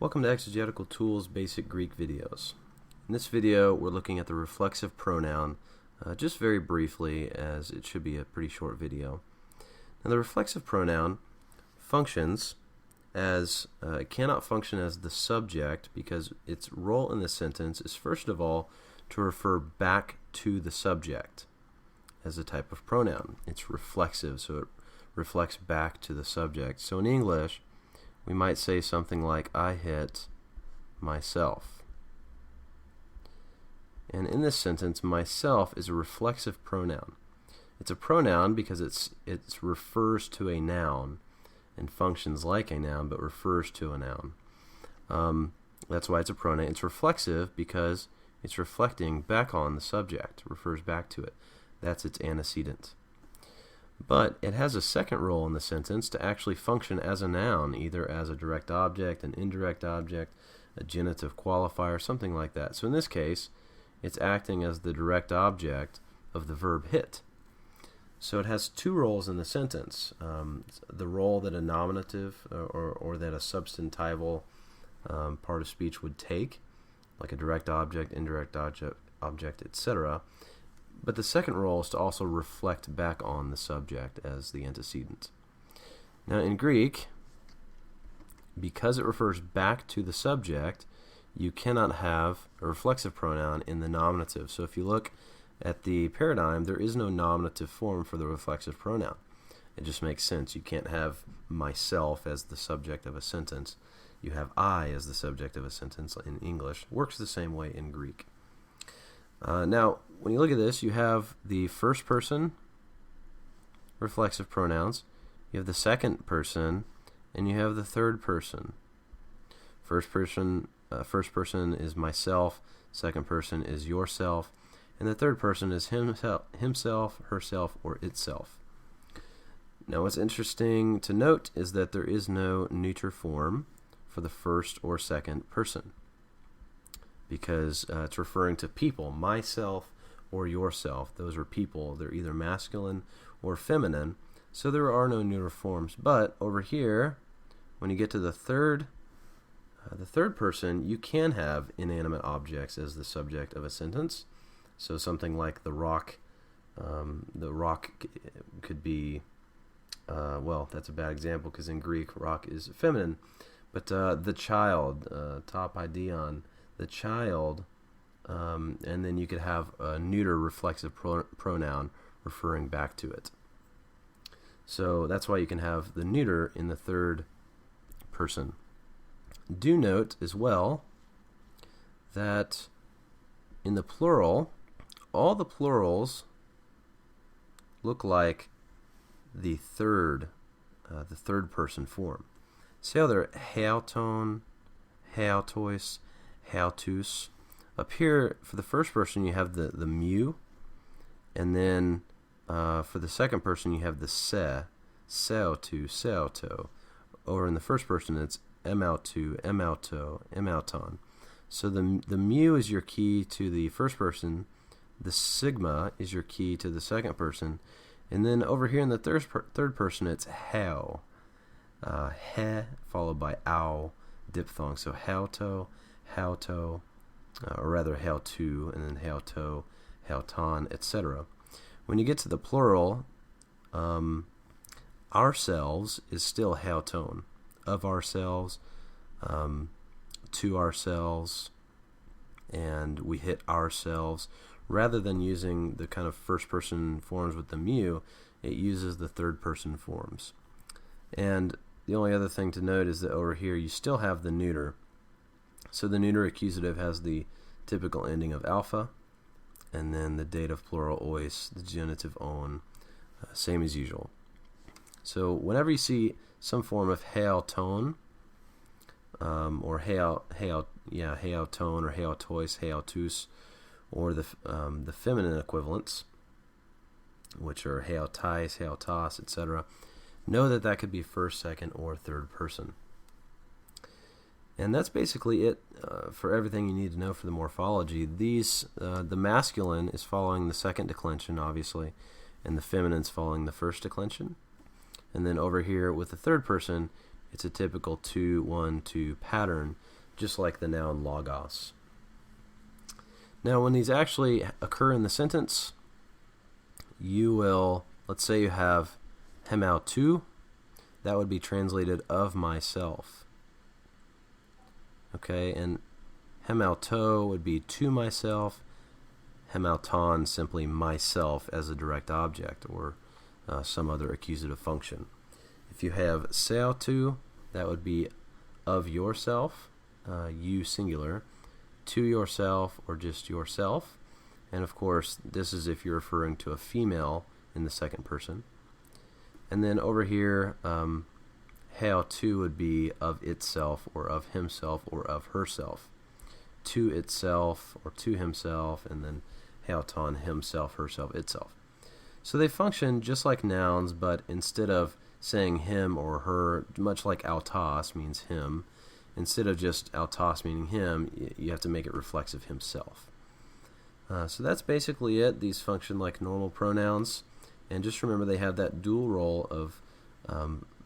Welcome to Exegetical Tools Basic Greek videos. In this video we're looking at the reflexive pronoun just very briefly, as it should be a pretty short video. Now the reflexive pronoun functions as, it cannot function as the subject because its role in the sentence is first of all to refer back to the subject as a type of pronoun. It's reflexive, so it reflects back to the subject. So in English we might say something like, I hit myself. And in this sentence, myself is a reflexive pronoun. It's a pronoun because it refers to a noun and functions like a noun but refers to a noun. That's why it's a pronoun. It's reflexive because it's reflecting back on the subject, refers back to it. That's its antecedent. But it has a second role in the sentence to actually function as a noun, either as a direct object, an indirect object, a genitive qualifier, something like that. So in this case, it's acting as the direct object of the verb hit. So it has two roles in the sentence. The role that a nominative or that a substantival part of speech would take, like a direct object, indirect object, etc. But the second role is to also reflect back on the subject as the antecedent. Now in Greek, because it refers back to the subject, you cannot have a reflexive pronoun in the nominative. So if you look at the paradigm, there is no nominative form for the reflexive pronoun. It just makes sense. You can't have myself as the subject of a sentence. You have I as the subject of a sentence in English. It works the same way in Greek. Now, when you look at this, you have the first person reflexive pronouns, you have the second person, and you have the third person. First person is myself, second person is yourself, and the third person is himself, herself, or itself. Now, what's interesting to note is that there is no neuter form for the first or second person, because it's referring to people, myself or yourself. Those are people. They're either masculine or feminine, so there are no neuter forms. But over here, when you get to the third person, you can have inanimate objects as the subject of a sentence. So something like the rock. The rock could be, well, that's a bad example because in Greek, rock is feminine. But the child, top ideon, the child, and then you could have a neuter reflexive pronoun referring back to it. So that's why you can have the neuter in the third person. Do note as well that in the plural, all the plurals look like the third person form. See how they're heauton, heautois, heautus. Up here, for the first person, you have the mu, and then for the second person, you have the se, seautu, seauto. Or in the first person, it's emautu, emauto, emauton. So the mu is your key to the first person, the sigma is your key to the second person, and then over here in the third person, it's hau, he followed by au, diphthong. So hauto, hauto, or rather hautu, and then hauto, hauton, etc. When you get to the plural, ourselves is still hauton, of ourselves, to ourselves, and we hit ourselves. Rather than using the kind of first person forms with the mu, it uses the third person forms. And the only other thing to note is that over here you still have the neuter. So the neuter accusative has the typical ending of alpha, and then the dative plural ois, the genitive on, same as usual. So whenever you see some form of heauton, or heauton, or heautois, heautus, or the feminine equivalents, which are heautais, heautas, etc., know that that could be first, second, or third person. And that's basically it for everything you need to know for the morphology. The masculine is following the second declension, obviously, and the feminine is following the first declension. And then over here with the third person, it's a typical 2-1-2 pattern. just like the noun logos. Now, when these actually occur in the sentence, you will, let's say you have hemau tu, that would be translated of myself. Okay, and hemau to would be to myself, hemau ton simply myself as a direct object or some other accusative function. If you have seu tu, that would be of yourself, you singular, to yourself or just yourself. And of course, this is if you're referring to a female in the second person. And then over here, heo tu would be of itself or of himself or of herself. To itself or to himself, and then heo ton, himself, herself, itself. So they function just like nouns, but instead of saying him or her, much like autos means him, instead of just autos meaning him, you have to make it reflexive himself. So that's basically it. These function like normal pronouns, and just remember they have that dual role of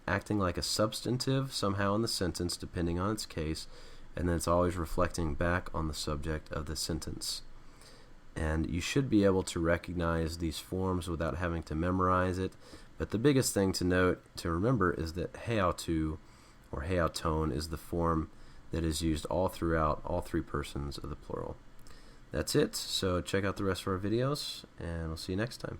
acting like a substantive somehow in the sentence depending on its case, and then it's always reflecting back on the subject of the sentence. And you should be able to recognize these forms without having to memorize it, but the biggest thing to remember is that heo tu or heo ton is the form that is used all throughout all three persons of the plural. That's it, so check out the rest of our videos, and we'll see you next time.